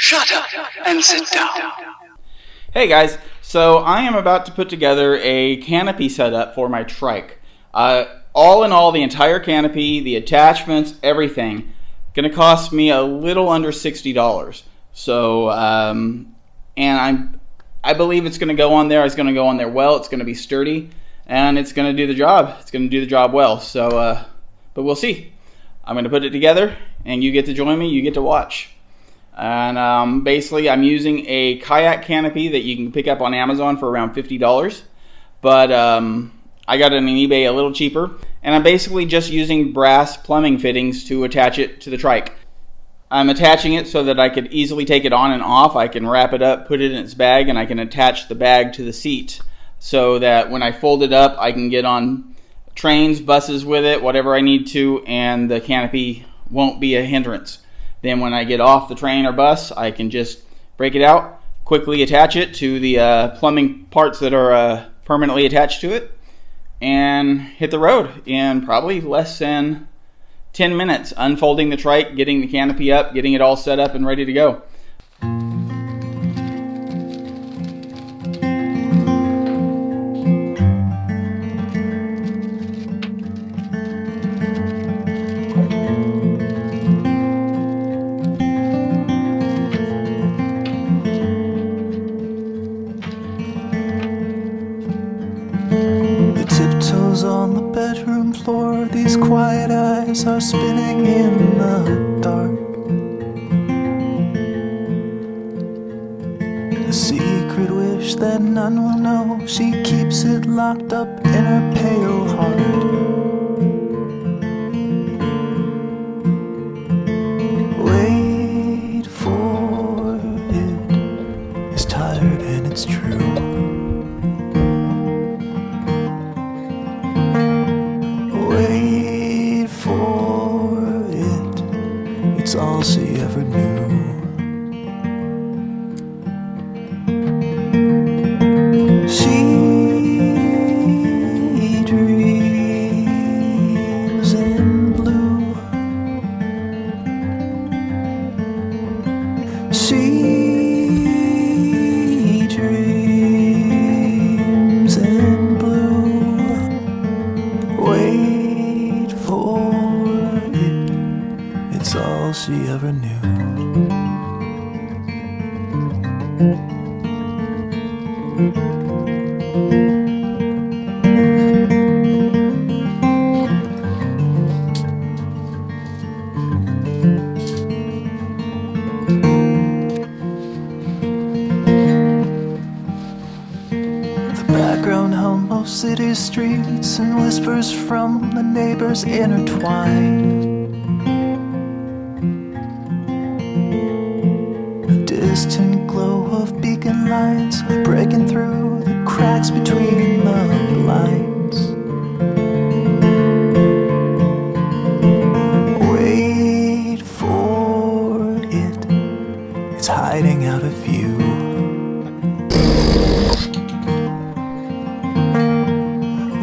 Shut up and sit down. Hey guys, so I am about to put together a canopy setup for my trike. All in all, the entire canopy, the attachments, everything, gonna cost me a little under $60. So, and I believe it's gonna go on there. It's gonna go on there well. It's gonna be sturdy, and it's gonna do the job. It's gonna do the job well. So, but we'll see. I'm gonna put it together, and you get to join me. You get to watch. And basically, I'm using a Kayak canopy that you can pick up on Amazon for around $50. But I got it on eBay a little cheaper. And I'm basically just using brass plumbing fittings to attach it to the trike. I'm attaching it so that I could easily take it on and off. I can wrap it up, put it in its bag, and I can attach the bag to the seat so that when I fold it up, I can get on trains, buses with it, whatever I need to, and the canopy won't be a hindrance. Then when I get off the train or bus, I can just break it out, quickly attach it to the plumbing parts that are permanently attached to it, and hit the road in probably less than 10 minutes, unfolding the trike, getting the canopy up, getting it all set up and ready to go. On the bedroom floor, these quiet eyes are spinning in the dark. A secret wish that none will know, she keeps it locked up in her pale heart. Wait for it, it's tired and it's true. Wait for it, it's all she ever knew. She dreams in blue. She dreams in blue. Wait for it, it's all she ever knew. The background hum of city streets and whispers from the neighbors intertwine. A distant glow of beacon lights breaking through the cracks between the blinds. Wait for it, it's hiding out of view.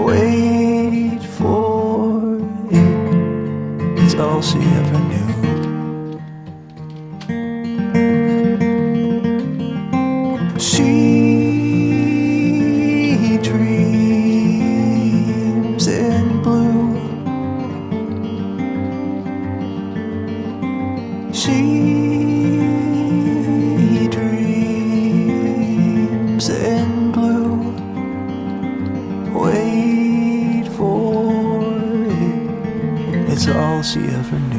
Wait for it, it's all she ever knew. She dreams in blue. She dreams in blue. Wait for it, it's all she ever knew.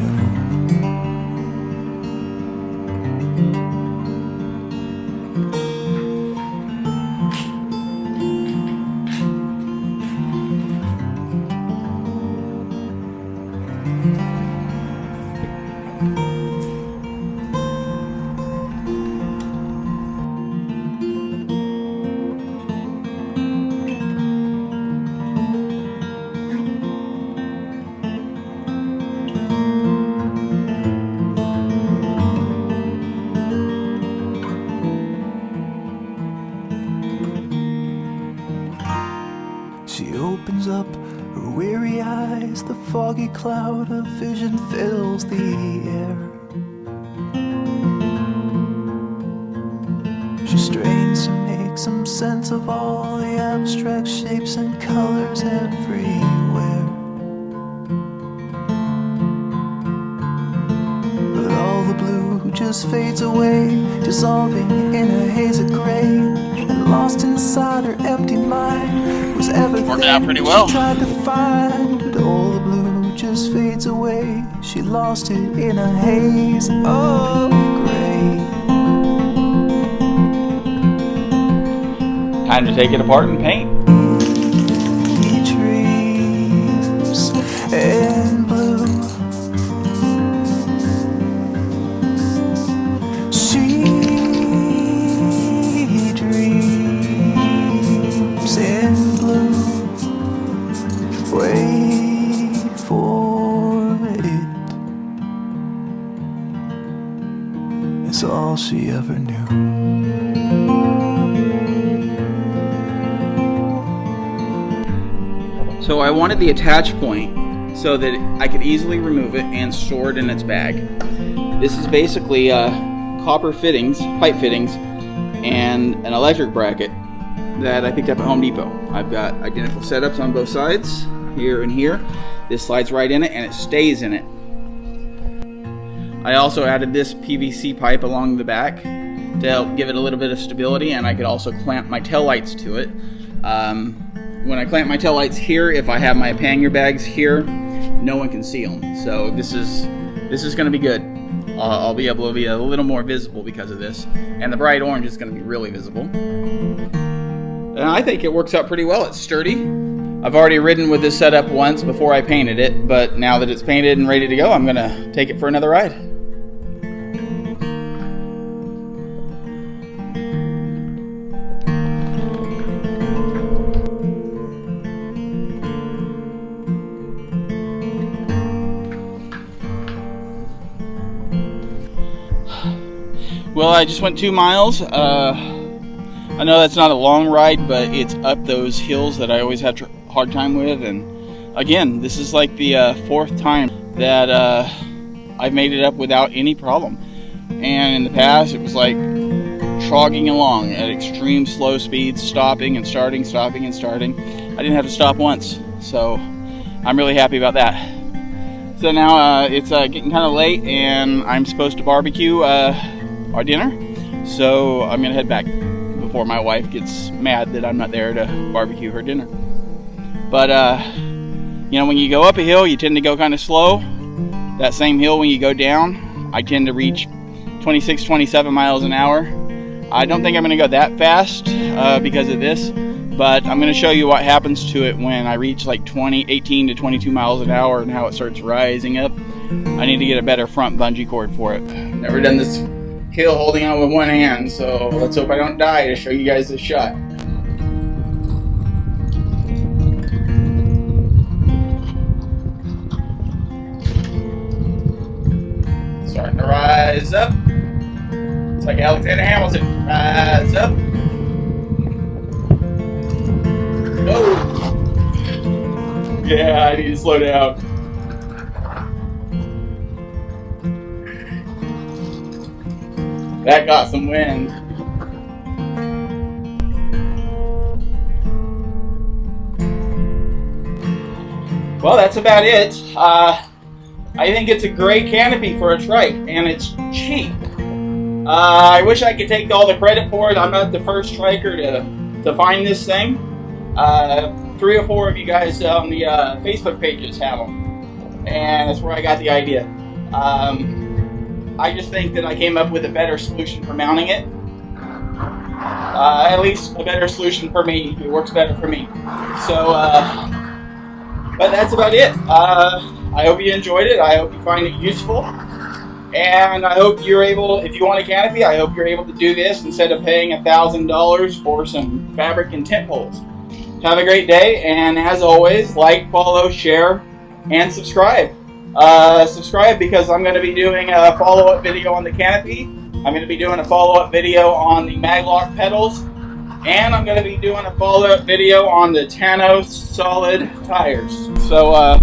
She opens up her weary eyes, the foggy cloud of vision fills the air. strains to make some sense of all the abstract shapes and colors everywhere. But all the blue just fades away, dissolving in a haze of gray. And lost inside her empty mind was everything working out pretty well. she tried to find. But all the blue just fades away, she lost it in a haze of gray. Time to take it apart and paint. He dreams in blue. She dreams in blue. Wait for it. It's all she ever knew. So I wanted the attach point so that I could easily remove it and store it in its bag. This is basically copper fittings, pipe fittings, and an electric bracket that I picked up at Home Depot. I've got identical setups on both sides, here and here. This slides right in it and it stays in it. I also added this PVC pipe along the back to help give it a little bit of stability, and I could also clamp my tail lights to it. When I clamp my tail lights here, if I have my pannier bags here, no one can see them. So this is going to be good. I'll be able to be a little more visible because of this, and the bright orange is going to be really visible. And I think it works out pretty well. It's sturdy. I've already ridden with this setup once before I painted it, but now that it's painted and ready to go, I'm going to take it for another ride. Well, I just went 2 miles. I know that's not a long ride, but it's up those hills that I always have a hard time with. And again, this is like the 4th time that I've made it up without any problem. And in the past, it was like trogging along at extreme slow speeds, stopping and starting, stopping and starting. I didn't have to stop once, so I'm really happy about that. So now it's getting kind of late, and I'm supposed to barbecue our dinner, so I'm gonna head back before my wife gets mad that I'm not there to barbecue her dinner. But you know, when you go up a hill, you tend to go kind of slow. That same hill, when you go down, I tend to reach 26, 27 miles an hour. I don't think I'm gonna go that fast because of this, but I'm gonna show you what happens to it when I reach like 18 to 22 miles an hour and how it starts rising up. I need to get a better front bungee cord for it. Never done this hill holding on with one hand, so let's hope I don't die to show you guys this shot. Starting to rise up. It's like Alexander Hamilton. Rise up. Whoa. Yeah, I need to slow down. That got some wind. Well, that's about it. I think it's a great canopy for a trike, and it's cheap. I wish I could take all the credit for it. I'm not the first triker to find this thing. 3 or 4 of you guys on the Facebook pages have them, and that's where I got the idea. I just think that I came up with a better solution for mounting it. At least a better solution for me. It works better for me. So, but that's about it. I hope you enjoyed it. I hope you find it useful. And I hope you're able, if you want a canopy, I hope you're able to do this instead of paying $1,000 for some fabric and tent poles. Have a great day, and as always, like, follow, share, and subscribe. Subscribe because I'm going to be doing a follow-up video on the canopy. I'm going to be doing a follow-up video on the maglock pedals, and I'm going to be doing a follow-up video on the Tano solid tires. So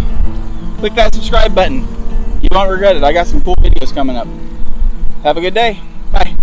click that subscribe button. You won't regret it. I got some cool videos coming up. Have a good day. Bye.